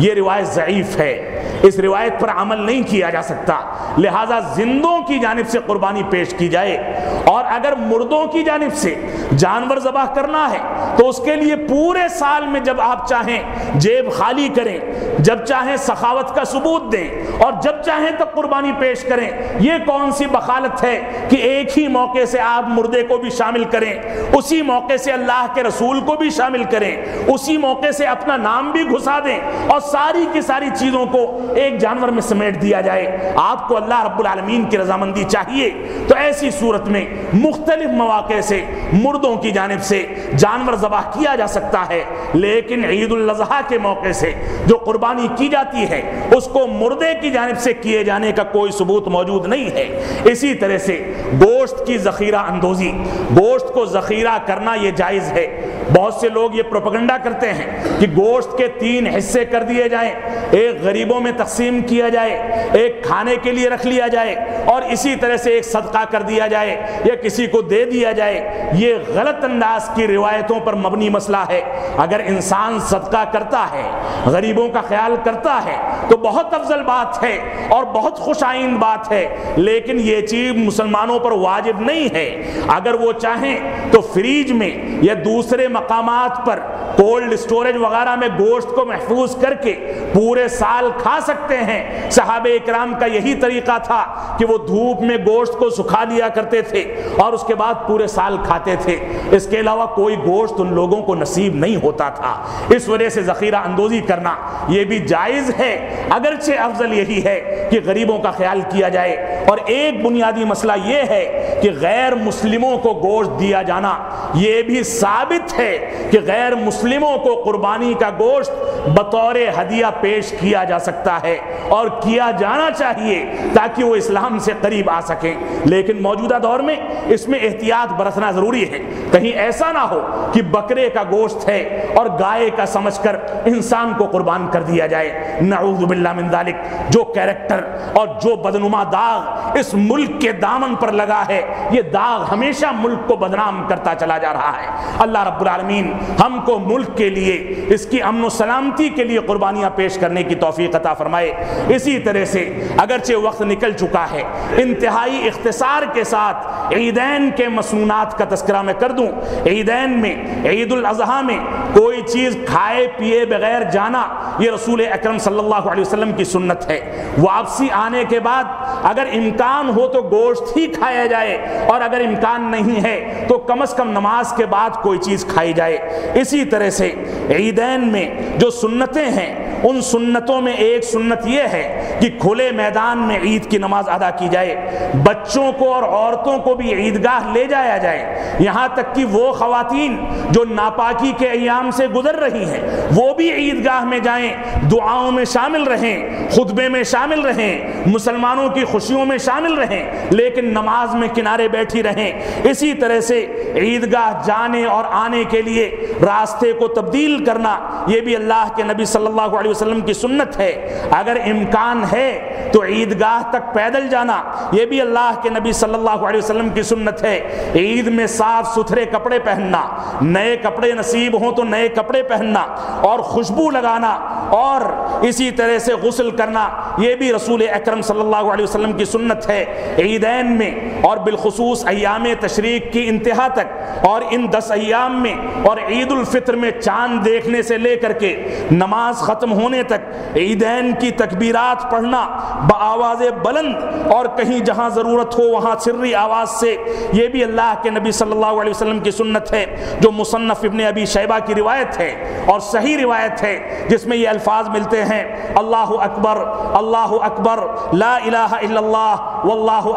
S1: یہ روایت ضعیف ہے، اس روایت پر عمل نہیں کیا جا سکتا، لہٰذا زندوں کی جانب سے قربانی پیش کی جائے۔ اور اگر مردوں کی جانب سے جانور ذبح کرنا ہے تو اس کے لیے پورے سال میں جب آپ چاہیں جیب خالی کریں، جب چاہیں سخاوت کا ثبوت دیں اور جب چاہیں تب قربانی پیش کریں۔ یہ کون سی بخالت ہے کہ ایک ہی موقع سے آپ مردے کو بھی شامل کریں، اسی موقع سے اللہ کے رسول کو بھی شامل کریں، اسی موقع سے اپنا نام بھی گھسا دیں اور ساری کی ساری چیزوں کو ایک جانور میں سمیٹ دیا جائے۔ آپ کو اللہ رب العالمین کی رضامندی چاہیے، تو ایسی صورت میں مختلف مواقع سے مردوں کی جانب سے جانور ذبح کیا جا سکتا ہے، لیکن عید الاضحیٰ کے موقع سے جو قربانی کی جاتی ہے اس کو مردے کی جانب سے کیے جانے کا کوئی ثبوت موجود نہیں ہے۔ اسی طرح سے گوشت کی ذخیرہ اندوزی، گوشت کو ذخیرہ کرنا یہ جائز ہے۔ بہت سے لوگ یہ پروپیگنڈا کرتے ہیں کہ گوشت کے 3 حصے کر دیے جائیں، ایک غریبوں میں تقسیم کیا جائے، ایک کھانے کے لیے رکھ لیا جائے اور اسی طرح سے ایک صدقہ کر دیا جائے یا کسی کو دے دیا جائے۔ یہ غلط انداز کی روایتوں پر مبنی مسئلہ ہے۔ اگر انسان صدقہ کرتا ہے، غریبوں کا خیال کرتا ہے تو بہت افضل بات ہے اور بہت خوش آئند بات ہے، لیکن یہ چیز مسلمانوں پر واجب نہیں ہے۔ اگر وہ چاہیں تو فریج میں یا دوسرے مقامات پر کولڈ اسٹوریج وغیرہ میں گوشت کو محفوظ کر کے پورے سال کھا سکتے ہیں۔ صحابہ اکرام کا یہی طریقہ تھا کہ وہ دھوپ میں گوشت کو سکھا دیا کرتے تھے اور اس کے بعد پورے سال کھاتے تھے۔ اس کے علاوہ کوئی گوشت ان لوگوں کو نصیب نہیں ہوتا تھا، اس وجہ سے ذخیرہ اندوزی کرنا یہ بھی جائز ہے، اگرچہ افضل یہی ہے کہ غریبوں کا خیال کیا جائے۔ اور ایک بنیادی مسئلہ یہ ہے کہ غیر مسلموں کو گوشت دیا جانا، یہ بھی ثابت ہے کہ غیر مسلموں کو قربانی کا گوشت بطور ہدیہ پیش کیا جا سکتا ہے اور کیا جانا چاہیے تاکہ وہ اسلام سے قریب آ سکیں، لیکن موجودہ دور میں اس میں احتیاط برتنا ضروری ہے۔ کہیں ایسا نہ ہو کہ بکرے کا گوشت ہے اور گائے کا سمجھ کر انسان کو قربان کر دیا جائے، نعوذ باللہ من ذالک۔ جو کیریکٹر اور جو بدنما داغ اس ملک کے دامن پر لگا ہے، یہ داغ ہمیشہ ملک کو بدنام کرتا چلا جا رہا ہے۔ اللہ رب العالمین ہم کو ملک کے لیے، اس کی امن و سلامتی کے لیے قربانیاں پیش کرنے کی توفیق عطا فرمائے۔ اسی طرح سے اگرچہ وقت نکل چکا ہے، انتہائی اختصار کے ساتھ عیدین کے مسنونات کا تذکرہ میں کر دوں۔ عیدین میں، عید الاضحیٰ میں کوئی چیز کھائے پیے بغیر جانا یہ رسول اکرم صلی اللہ علیہ وسلم کی سنت ہے۔ واپسی آنے کے بعد اگر امکان ہو تو گوشت ہی کھایا جائے اور اگر امکان نہیں ہے تو کم از کم نماز کے بعد کوئی چیز کھائی جائے۔ اسی طرح سے عیدین میں جو سنتیں ہیں، ان سنتوں میں ایک سنت یہ ہے کہ کھلے میدان میں عید کی نماز ادا کی جائے، بچوں کو اور عورتوں کو بھی عیدگاہ لے جایا جائے، یہاں تک کہ وہ خواتین جو ناپاکی کے ایام سے گزر رہی ہیں وہ بھی عیدگاہ میں جائیں، دعاؤں میں شامل رہیں، خطبے میں شامل رہیں، مسلمانوں کی خوشیوں میں شامل رہیں، لیکن نماز میں کنارے بیٹھی رہیں۔ اسی طرح سے عیدگاہ جانے اور آنے کے لیے راستے کو تبدیل کرنا یہ بھی اللہ کے نبی صلی اللہ علیہ وسلم کی سنت ہے۔ اگر امکان ہے تو عیدگاہ تک پیدل جانا یہ بھی اللہ کے نبی صلی اللہ علیہ وسلم کی سنت ہے۔ عید میں صاف ستھرے کپڑے پہننا، نئے کپڑے نصیب ہوں تو نئے کپڑے پہننا اور خوشبو لگانا اور اسی طرح سے غسل کرنا یہ بھی رسول اکرم صلی اللہ علیہ وسلم کی سنت ہے۔ عیدین میں اور بالخصوص ایام تشریق کی انتہا تک اور ان 10 ایام میں اور عید الفطر میں چاند دیکھنے سے لے کر کے نماز ختم ہونے تک عیدین کی تکبیرات پڑھنا بآواز بلند اور کہیں جہاں ضرورت ہو وہاں سری آواز سے یہ بھی اللہ کے نبی صلی اللہ علیہ وسلم کی سنت ہے، جو مصنف ابن ابی شیبہ کی روایت ہے اور صحیح روایت ہے، جس میں یہ الفاظ ملتے ہیں: اللہ اکبر لا الہ الا اللہ واللہ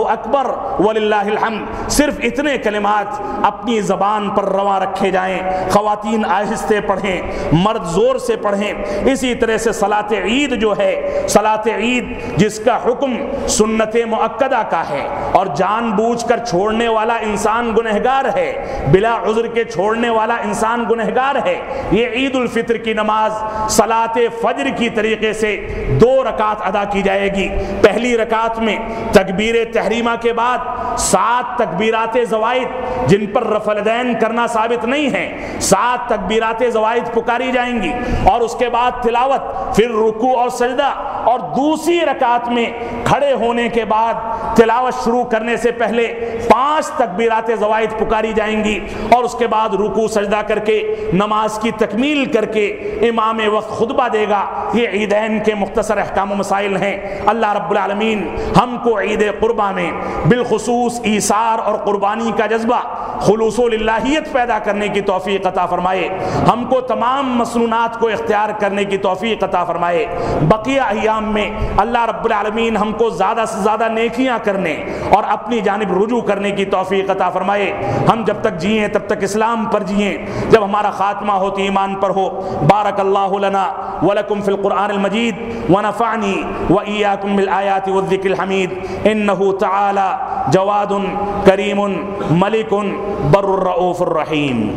S1: اکبر وللہ الحمد۔ صرف اتنے کلمات اپنی زبان پر رواں رکھے جائیں، خواتین آہستہ پڑھیں، مرد زور سے پڑھیں۔ اسی طرح سے صلاۃ عید جو ہے، صلاۃ عید جس کا حکم سنت مؤکدہ کا ہے اور جان بوجھ کر چھوڑنے والا انسان گنہگار ہے، بلا عذر کے چھوڑنے والا انسان گنہگار ہے۔ یہ عید الفطر کی نماز صلاۃ فجر کی طریقے سے 2 رکعت ادا کی جائے گی۔ پہلی رکعت میں تکبیر تحریمہ کے بعد 7 تکبیرات زوائد جن پر رفع الیدین کرنا ثابت نہیں ہے، 7 تکبیرات زوائد پکاری جائیں گی اور اس کے بعد تلاوت، پھر رکوع اور سجدہ، اور دوسری رکعت میں کھڑے ہونے کے بعد تلاوت شروع کرنے سے پہلے 5 تکبیرات زوائد پکاری جائیں گی اور اس کے بعد رکوع سجدہ کر کے نماز کی تکمیل کر کے امام وقت خطبہ دے گا۔ یہ عیدین کے مختصر احکام و مسائل ہیں۔ اللہ رب العالمین ہم کو عید قربہ میں بالخصوص ایثار اور قربانی کا جذبہ، خلوص و للہیت پیدا کرنے کی توفیق عطا فرمائے، ہم کو تمام مسنونات کو اختیار کرنے کی توفیق عطا فرمائے۔ بقیہ ایام اسلام میں اللہ رب العالمین ہم کو زیادہ سے زیادہ نیکیاں کرنے اور اپنی جانب رجوع کرنے کی توفیق عطا فرمائے. ہم جب تک جئیں تب تک اسلام پر جئیں, جب ہمارا خاتمہ ہو تو ایمان پر ہو. بارک اللہ لنا ولکم فی القرآن المجید ونفعنی وإیاکم بالآیات والذکر الحمید انہ تعالی جواد کریم ملک بر الرؤوف الرحیم.